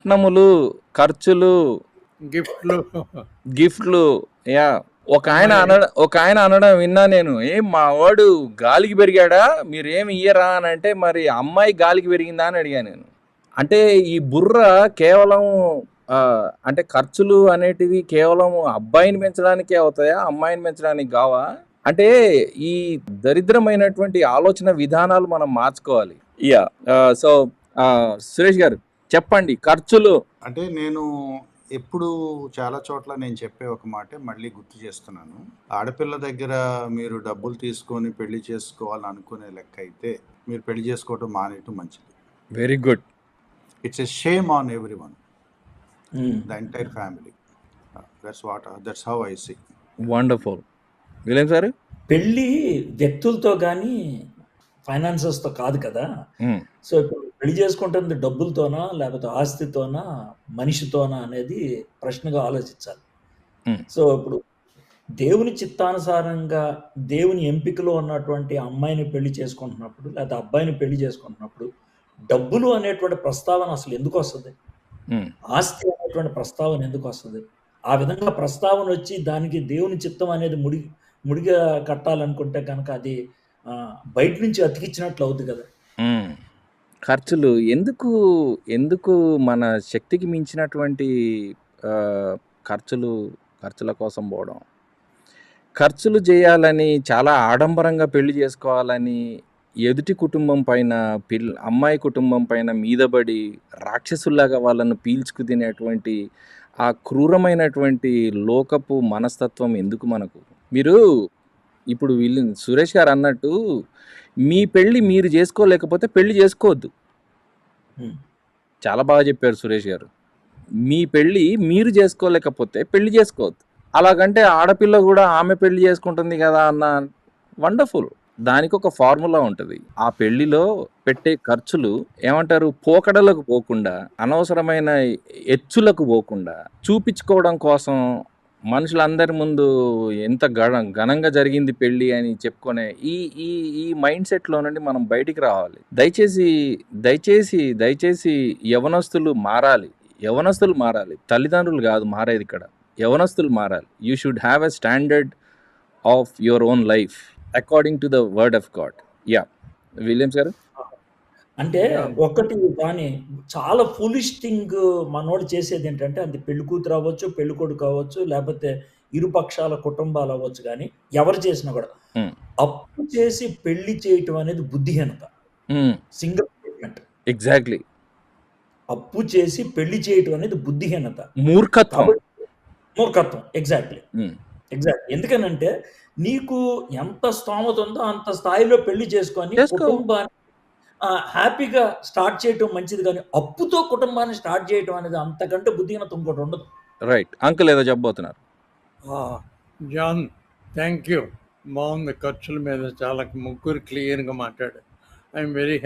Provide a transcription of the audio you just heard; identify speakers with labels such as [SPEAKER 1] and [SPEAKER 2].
[SPEAKER 1] కట్నములు, ఖర్చులు,
[SPEAKER 2] గిఫ్ట్లు.
[SPEAKER 1] గిఫ్ట్లు. యాహ్!
[SPEAKER 2] అమ్మాయి
[SPEAKER 1] ఒక ఆయన అనడం విన్నా నేను. "ఏం మా వాడు గాలికి పెరిగాడా? మీరేమి ఇయ్యరా?" అనంటే, "మరి అమ్మాయి గాలికి పెరిగిందా?" అని అడిగా నేను. అంటే ఈ బుర్ర కేవలం అంటే ఖర్చులు అనేటివి కేవలం అబ్బాయిని పెంచడానికే అవుతాయా? అమ్మాయిని పెంచడానికి గావా? అంటే ఈ దరిద్రమైనటువంటి ఆలోచన విధానాలు మనం మార్చుకోవాలి. యాహ్! సో, సురేష్ గారు చెప్పండి ఖర్చులు.
[SPEAKER 3] అంటే నేను ఎప్పుడు చాలా చోట్ల నేను చెప్పే ఒక మాటే మళ్ళీ గుర్తు చేస్తున్నాను. ఆడపిల్ల దగ్గర మీరు డబ్బులు తీసుకొని పెళ్లి చేసుకోవాలని అనుకునే లెక్క అయితే మీరు పెళ్లి చేసుకోవటం మానేయటం మంచిది.
[SPEAKER 1] Very good.
[SPEAKER 3] It's a shame on everyone, the entire family. That's how I see.
[SPEAKER 1] Wonderful. William sir?
[SPEAKER 4] పెళ్ళి వ్యక్తులతో కానీ ఫైనాన్సెస్తో కాదు కదా. సో ఇప్పుడు పెళ్లి చేసుకుంటుంది డబ్బులతోనా లేకపోతే ఆస్తితోనా మనిషితోనా అనేది ప్రశ్నగా ఆలోచించాలి. సో ఇప్పుడు దేవుని చిత్తానుసారంగా దేవుని ఎంపికలో ఉన్నటువంటి అమ్మాయిని పెళ్లి చేసుకుంటున్నప్పుడు లేకపోతే అబ్బాయిని పెళ్లి చేసుకుంటున్నప్పుడు డబ్బులు అనేటువంటి ప్రస్తావన అసలు ఎందుకు వస్తుంది? ఆస్తి అనేటువంటి ప్రస్తావన ఎందుకు వస్తుంది? ఆ విధంగా ప్రస్తావన వచ్చి దానికి దేవుని చిత్తం అనేది ముడిగా కట్టాలనుకుంటే కనుక అది బయట నుంచి అతికిచ్చినట్లు అవుద్ది కదా.
[SPEAKER 1] ఖర్చులు ఎందుకు మన శక్తికి మించినటువంటి ఖర్చుల కోసం పోవడం, ఖర్చులు చేయాలని, చాలా ఆడంబరంగా పెళ్లి చేసుకోవాలని ఎదుటి కుటుంబం పైన అమ్మాయి కుటుంబం పైన మీదబడి రాక్షసుల్లాగా వాళ్ళను పీల్చుకు తినేటువంటి ఆ క్రూరమైనటువంటి లోకపు మనస్తత్వం ఎందుకు మనకు? మీరు ఇప్పుడు సురేష్ గారు అన్నట్టు మీ పెళ్ళి మీరు చేసుకోలేకపోతే పెళ్లి చేసుకోవద్దు. చాలా బాగా చెప్పారు సురేష్ గారు. మీ పెళ్ళి మీరు చేసుకోలేకపోతే పెళ్లి చేసుకోవద్దు. అలాగంటే ఆడపిల్ల కూడా ఆమె పెళ్లి చేసుకుంటుంది కదా అన్న వండర్ఫుల్. దానికి ఒక ఫార్ములా ఉంటుంది. ఆ పెళ్లిలో పెట్టే ఖర్చులు ఏమంటారు, పోకడలకు పోకుండా, అనవసరమైన ఎచ్చులకు పోకుండా, చూపించుకోవడం కోసం మనుషులందరి ముందు ఎంత ఘనంగా జరిగింది పెళ్ళి అని చెప్పుకునే ఈ మైండ్ సెట్లో నుండి మనం బయటికి రావాలి. దయచేసి యవనస్తులు మారాలి. తల్లిదండ్రులు కాదు మారేది ఇక్కడ, యవనస్తులు మారాలి. You should have a standard of your own life according to the word of God. Yeah Williams గారు?
[SPEAKER 4] అంటే ఒకటి కానీ చాలా ఫూలిష్ థింగ్ మనోడు చేసేది ఏంటంటే అది పెళ్లి కూతురు అవ్వచ్చు, పెళ్లి కొడుకు అవ్వచ్చు, లేకపోతే ఇరుపక్షాల కుటుంబాలు అవ్వచ్చు, కానీ ఎవరు చేసినా కూడా అప్పు చేసి పెళ్లి చేయటం అనేది బుద్ధిహీనత. Single statement.
[SPEAKER 1] ఎగ్జాక్ట్లీ.
[SPEAKER 4] అప్పు చేసి పెళ్లి చేయటం అనేది బుద్ధిహీనత,
[SPEAKER 1] మూర్ఖత్వం.
[SPEAKER 4] ఎగ్జాక్ట్లీ. ఎందుకనంటే నీకు ఎంత స్తోమత ఉందో అంత స్థాయిలో పెళ్లి చేసుకొని కుటుంబాన్ని హ్యాపీగా స్టార్ట్ చేయటం మంచిది, కానీ అప్పుతో కుటుంబాన్ని స్టార్ట్ చేయటం అనేది అంతకంటే బుద్ధిహీనత ఇంకోటి ఉండదు.
[SPEAKER 1] రైట్. అంకుల్ ఏదో చెప్పబోతున్నారు.
[SPEAKER 2] John, thank you. బాగుంది. ఖర్చుల మీద చాలా ముగ్గురు క్లియర్గా మాట్లాడారు. I'm very happy.